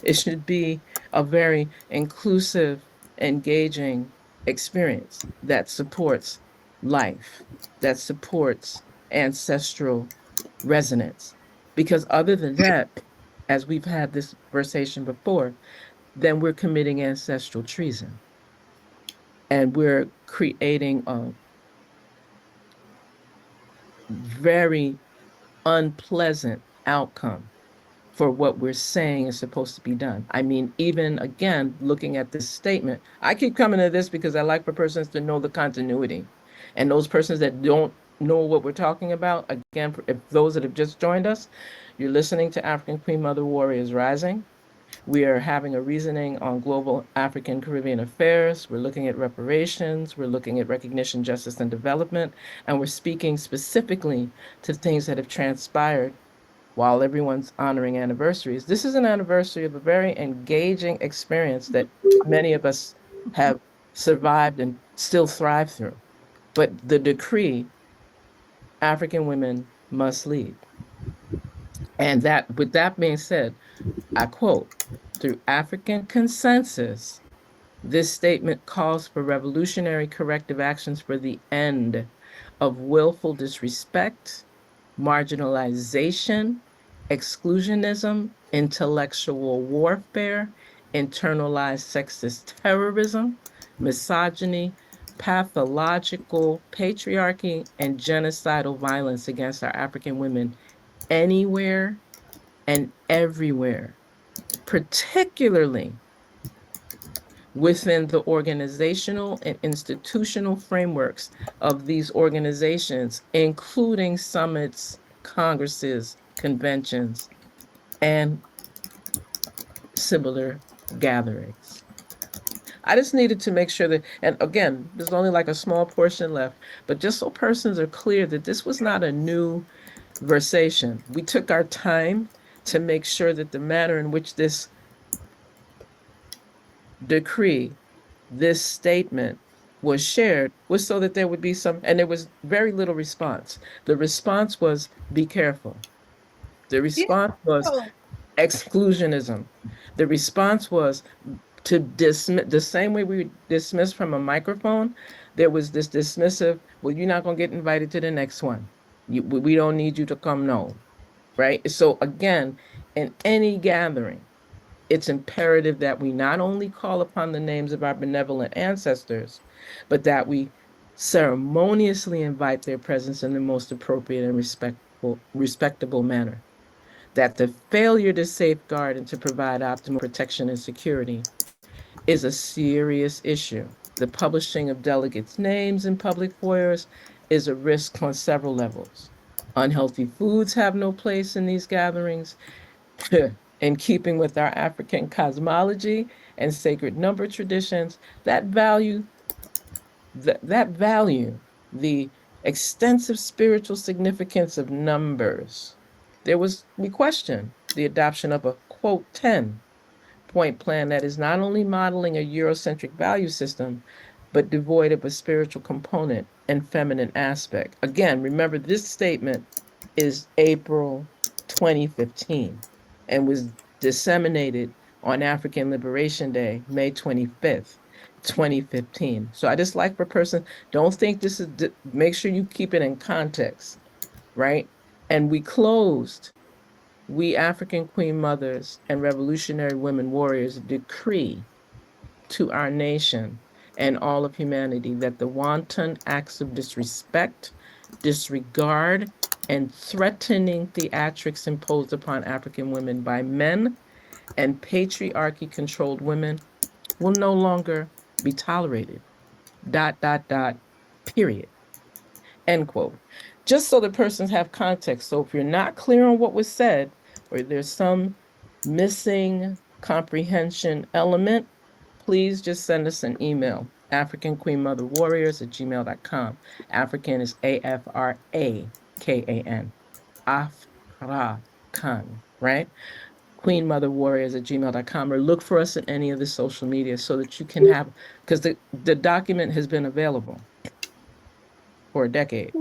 It should be a very inclusive, engaging experience that supports life, that supports ancestral resonance. Because other than that, as we've had this conversation before, then we're committing ancestral treason and we're creating a very unpleasant outcome for what we're saying is supposed to be done. I mean, even again, looking at this statement, I keep coming to this because I like for persons to know the continuity. And those persons that don't know what we're talking about, again, if those that have just joined us, you're listening to African Queen Mother Warriors Rising. We are having a reasoning on global African Caribbean affairs. We're looking at reparations. We're looking at recognition, justice, and development. And we're speaking specifically to things that have transpired while everyone's honoring anniversaries. This is an anniversary of a very engaging experience that many of us have survived and still thrive through. But the decree, African women must lead. And that, with that being said, I quote, through African consensus, this statement calls for revolutionary corrective actions for the end of willful disrespect, marginalization, exclusionism, intellectual warfare, internalized sexist terrorism, misogyny, pathological patriarchy, and genocidal violence against our African women anywhere and everywhere, particularly within the organizational and institutional frameworks of these organizations, including summits, congresses, conventions, and similar gatherings. I just needed to make sure that, and again, there's only like a small portion left, but just so persons are clear that this was not a new versation. We took our time to make sure that the manner in which this decree, this statement was shared was so that there would be some, and there was very little response. The response was, be careful. The response was Beautiful. exclusionism. The response was to dismiss, the same way we dismiss from a microphone, there was this dismissive, well, you're not going to get invited to the next one. We don't need you to come, no. Right? So again, in any gathering, it's imperative that we not only call upon the names of our benevolent ancestors, but that we ceremoniously invite their presence in the most appropriate and respectable manner. That the failure to safeguard and to provide optimal protection and security is a serious issue. The publishing of delegates' names in public foyers is a risk on several levels. Unhealthy foods have no place in these gatherings, in keeping with our African cosmology and sacred number traditions, that value, the extensive spiritual significance of numbers. We question the adoption of a quote 10-point plan that is not only modeling a Eurocentric value system, but devoid of a spiritual component and feminine aspect. Again, remember this statement is April 2015 and was disseminated on African Liberation Day, May 25th, 2015. So I just like for person, don't think this is, make sure you keep it in context, right? And we African Queen Mothers and Revolutionary Women Warriors decree to our nation and all of humanity that the wanton acts of disrespect, disregard, and threatening theatrics imposed upon African women by men and patriarchy controlled women will no longer be tolerated. Dot, dot, dot, period. End quote. Just so the persons have context. So if you're not clear on what was said, or there's some missing comprehension element, please just send us an email. African Queen Mother Warriors at gmail.com. African is AFRAKAN. Afra Khan, right? queenmotherwarriors@gmail.com, or look for us in any of the social media so that you can have, because the document has been available for a decade.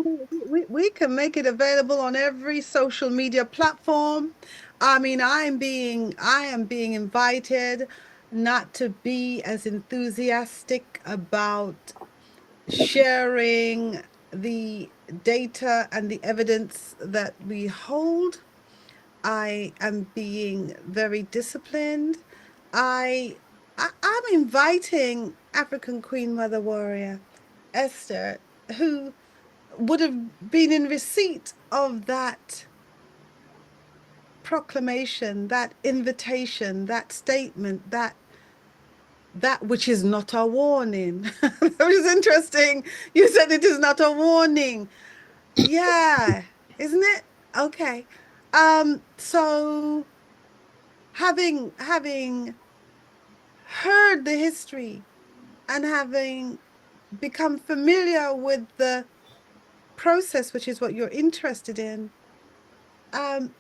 We can make it available on every social media platform. I mean, I am being invited not to be as enthusiastic about sharing the data and the evidence that we hold. I am being very disciplined. I, I'm inviting African Queen Mother Warrior Esther, who would have been in receipt of that proclamation, that invitation, that statement, that which is not a warning. That was interesting. You said it is not a warning. Yeah, isn't it? Okay. So having heard the history and having become familiar with the process, which is what you're interested in, um,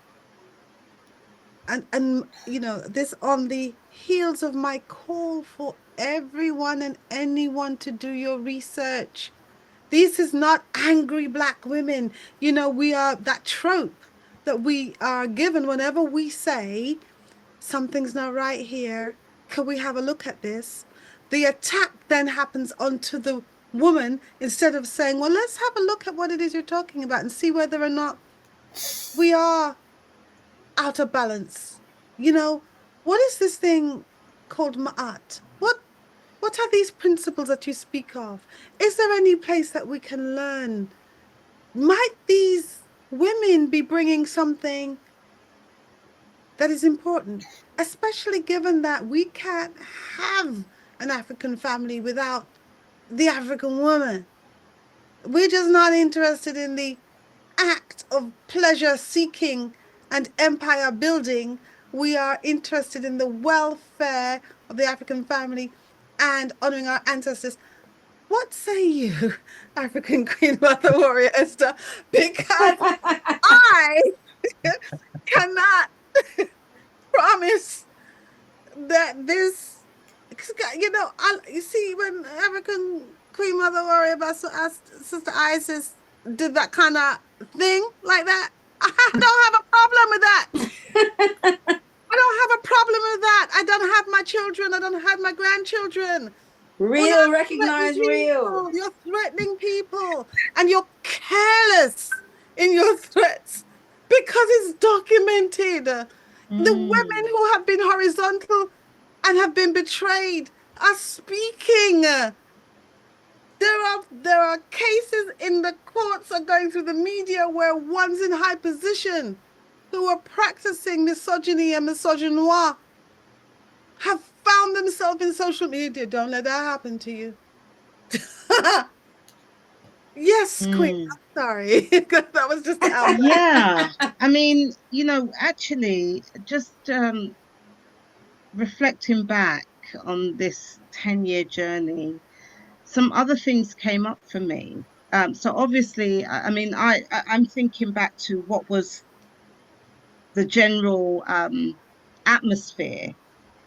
and you know, this on the heels of my call for everyone and anyone to do your research. This is not angry Black women. You know, we are that trope that we are given whenever we say something's not right here. Can we have a look at this? The attack then happens onto the woman instead of saying, well, let's have a look at what it is you're talking about and see whether or not we are out of balance. You know, what is this thing called ma'at? What are these principles that you speak of? Is there any place that we can learn? Might these women be bringing something that is important, especially given that we can't have an African family without the African woman? We're just not interested in the act of pleasure seeking and empire building. We are interested in the welfare of the African family and honoring our ancestors. What say you, African Queen Mother Warrior Esther? Because I cannot promise that this, you know, you see, when African Queen Mother Warrior Vessel asked Sister Isis did that kind of thing like that, I don't have a problem with that. I don't have a problem with that. I don't have my children. I don't have my grandchildren. We Real, are threatening recognize real. people. You're threatening people, and you're careless in your threats because it's documented. The Mm. women who have been horizontal and have been betrayed are speaking. There are cases in the courts are going through the media where ones in high position who are practicing misogyny and misogynoir have found themselves in social media. Don't let that happen to you. Yes, Queen. Mm. I'm sorry. That was just the outburst. Yeah. I mean, actually, just reflecting back on this 10-year journey, some other things came up for me. So obviously, I mean, I'm thinking back to what was the general atmosphere,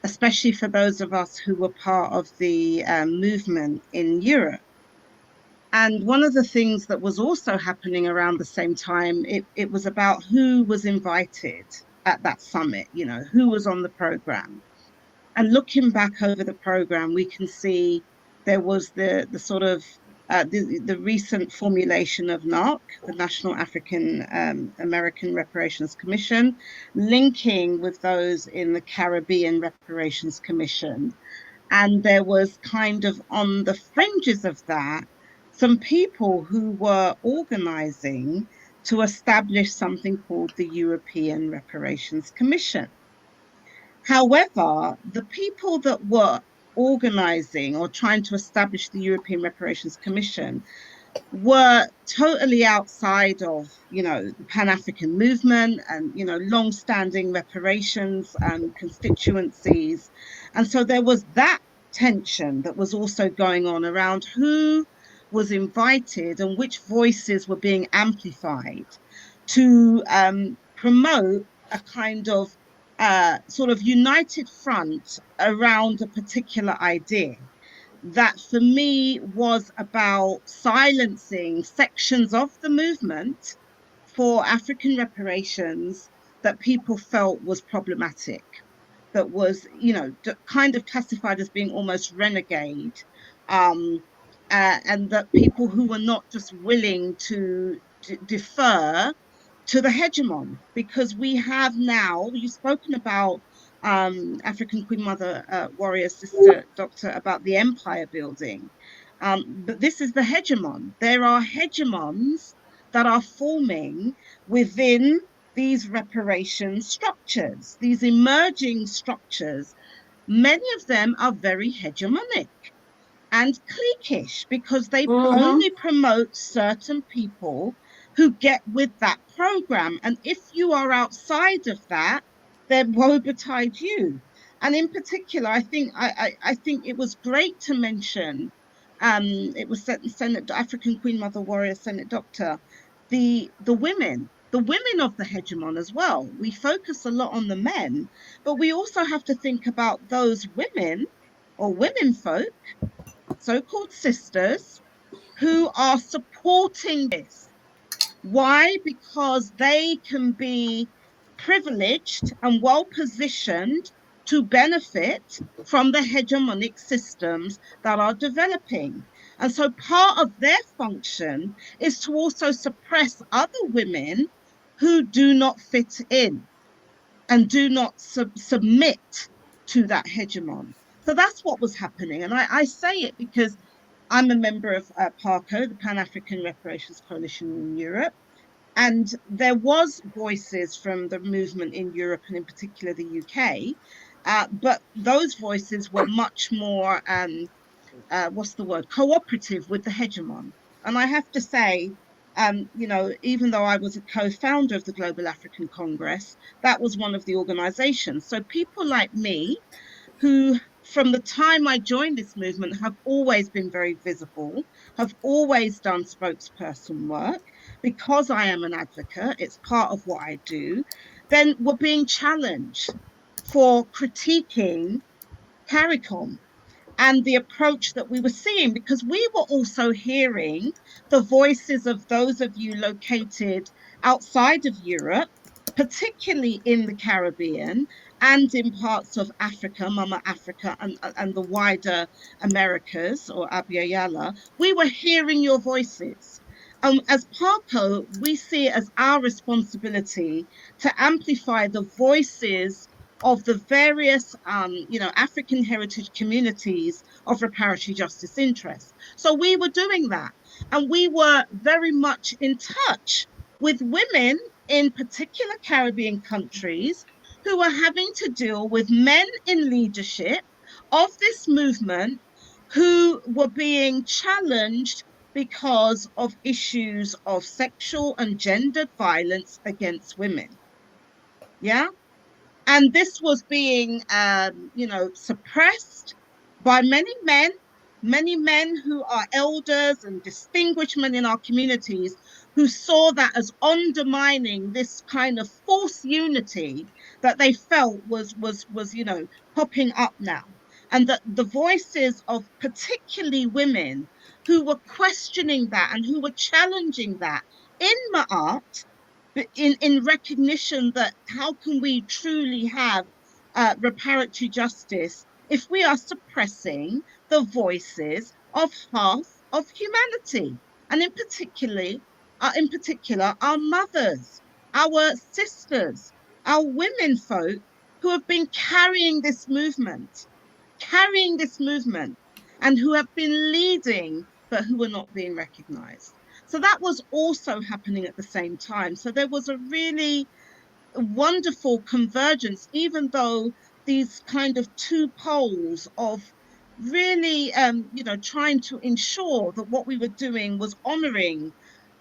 especially for those of us who were part of the movement in Europe. And one of the things that was also happening around the same time, it was about who was invited at that summit, who was on the program. And looking back over the program, we can see there was the sort of the recent formulation of NARC, the National African American Reparations Commission, linking with those in the Caribbean Reparations Commission. And there was kind of on the fringes of that, some people who were organizing to establish something called the European Reparations Commission. However, the people that were organizing or trying to establish the European Reparations Commission were totally outside of, the Pan-African movement and, long-standing reparations constituencies. And so there was that tension that was also going on around who was invited and which voices were being amplified to promote a kind of sort of united front around a particular idea that for me was about silencing sections of the movement for African reparations that people felt was problematic, that was, kind of classified as being almost renegade, um, and that people who were not just willing to defer to the hegemon, because we have now, you've spoken about African Queen Mother Warrior Sister Doctor about the empire building. But this is the hegemon. There are hegemons that are forming within these reparation structures, these emerging structures. Many of them are very hegemonic and cliquish because they Mm-hmm. only promote certain people who get with that program. And if you are outside of that, then woe betide you. And in particular, I think it was great to mention, it was Senate African Queen Mother Warrior Senate Doctor, the women of the hegemon as well. We focus a lot on the men, but we also have to think about those women or women folk, so-called sisters, who are supporting this. Why? Because they can be privileged and well positioned to benefit from the hegemonic systems that are developing. And so part of their function is to also suppress other women who do not fit in and do not submit to that hegemon. So that's what was happening. And I say it because I'm a member of PARCO, the Pan-African Reparations Coalition in Europe. And there was voices from the movement in Europe and in particular the UK, but those voices were much more, what's the word, cooperative with the hegemon. And I have to say, even though I was a co-founder of the Global African Congress, that was one of the organizations. So people like me, who from the time I joined this movement have always been very visible, have always done spokesperson work because I am an advocate, it's part of what I do, then we're being challenged for critiquing CARICOM and the approach that we were seeing, because we were also hearing the voices of those of you located outside of Europe, particularly in the Caribbean and in parts of Africa, Mama Africa, and the wider Americas or Abya. We were hearing your voices. As PARCO, we see it as our responsibility to amplify the voices of the various, African heritage communities of reparatory justice interests. So we were doing that. And we were very much in touch with women in particular Caribbean countries who were having to deal with men in leadership of this movement who were being challenged because of issues of sexual and gendered violence against women. Yeah. And this was being, suppressed by many men who are elders and distinguished men in our communities who saw that as undermining this kind of false unity that they felt was popping up now. And that the voices of particularly women who were questioning that and who were challenging that in Ma'at, in recognition that how can we truly have reparatory justice if we are suppressing the voices of half of humanity, and in particular our mothers, our sisters, our women folk who have been carrying this movement and who have been leading but who are not being recognized. So that was also happening at the same time. So there was a really wonderful convergence, even though these kind of two poles of really, trying to ensure that what we were doing was honoring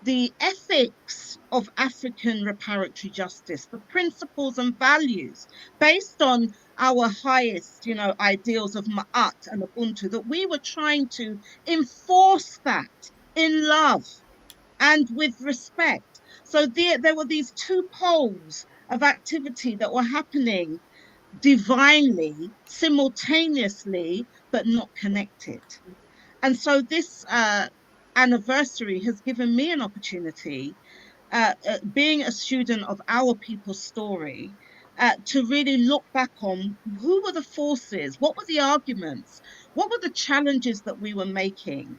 the ethics of African reparatory justice, the principles and values based on our highest, ideals of Ma'at and Ubuntu, that we were trying to enforce that in love and with respect. So there were these two poles of activity that were happening divinely, simultaneously, but not connected. And so this anniversary has given me an opportunity, being a student of our people's story, to really look back on who were the forces, what were the arguments, what were the challenges that we were making,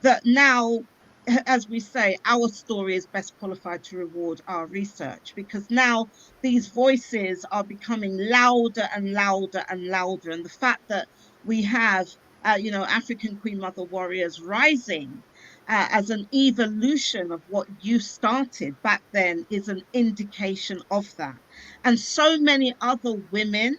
that now, as we say, our story is best qualified to reward our research, because now these voices are becoming louder and louder and louder. And the fact that we have, African Queen Mother warriors rising as an evolution of what you started back then is an indication of that. And so many other women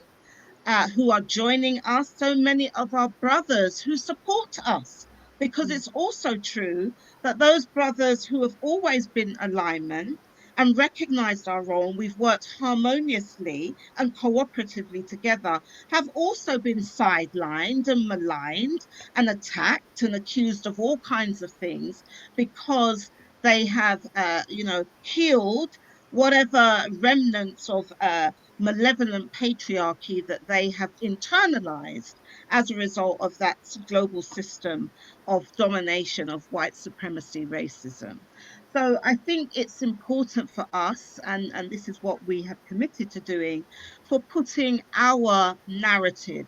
who are joining us, so many of our brothers who support us. Because it's also true that those brothers who have always been alignment and recognized our role, and we've worked harmoniously and cooperatively together, have also been sidelined and maligned and attacked and accused of all kinds of things because they have, healed whatever remnants of malevolent patriarchy that they have internalized as a result of that global system of domination of white supremacy racism. So I think it's important for us, and this is what we have committed to doing, for putting our narrative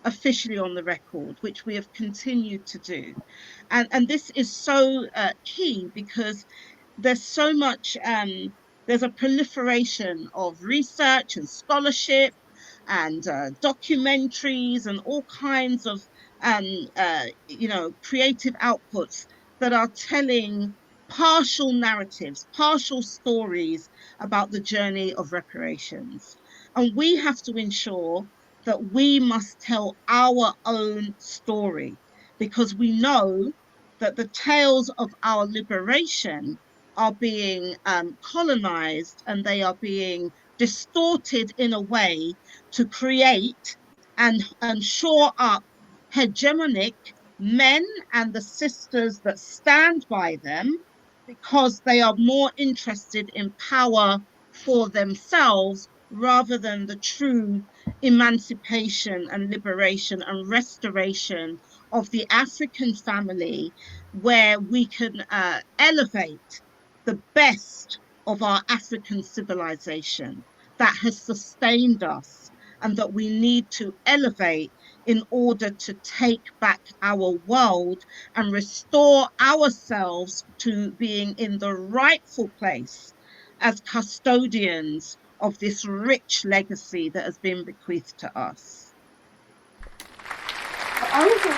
officially on the record, which we have continued to do. And this is so key because there's so much there's a proliferation of research and scholarship and documentaries and all kinds of creative outputs that are telling partial narratives, partial stories about the journey of reparations. And we have to ensure that we must tell our own story, because we know that the tales of our liberation are being colonized, and they are being distorted in a way to create and shore up hegemonic men and the sisters that stand by them, because they are more interested in power for themselves rather than the true emancipation and liberation and restoration of the African family, where we can elevate the best of our African civilization that has sustained us and that we need to elevate in order to take back our world and restore ourselves to being in the rightful place as custodians of this rich legacy that has been bequeathed to us. I also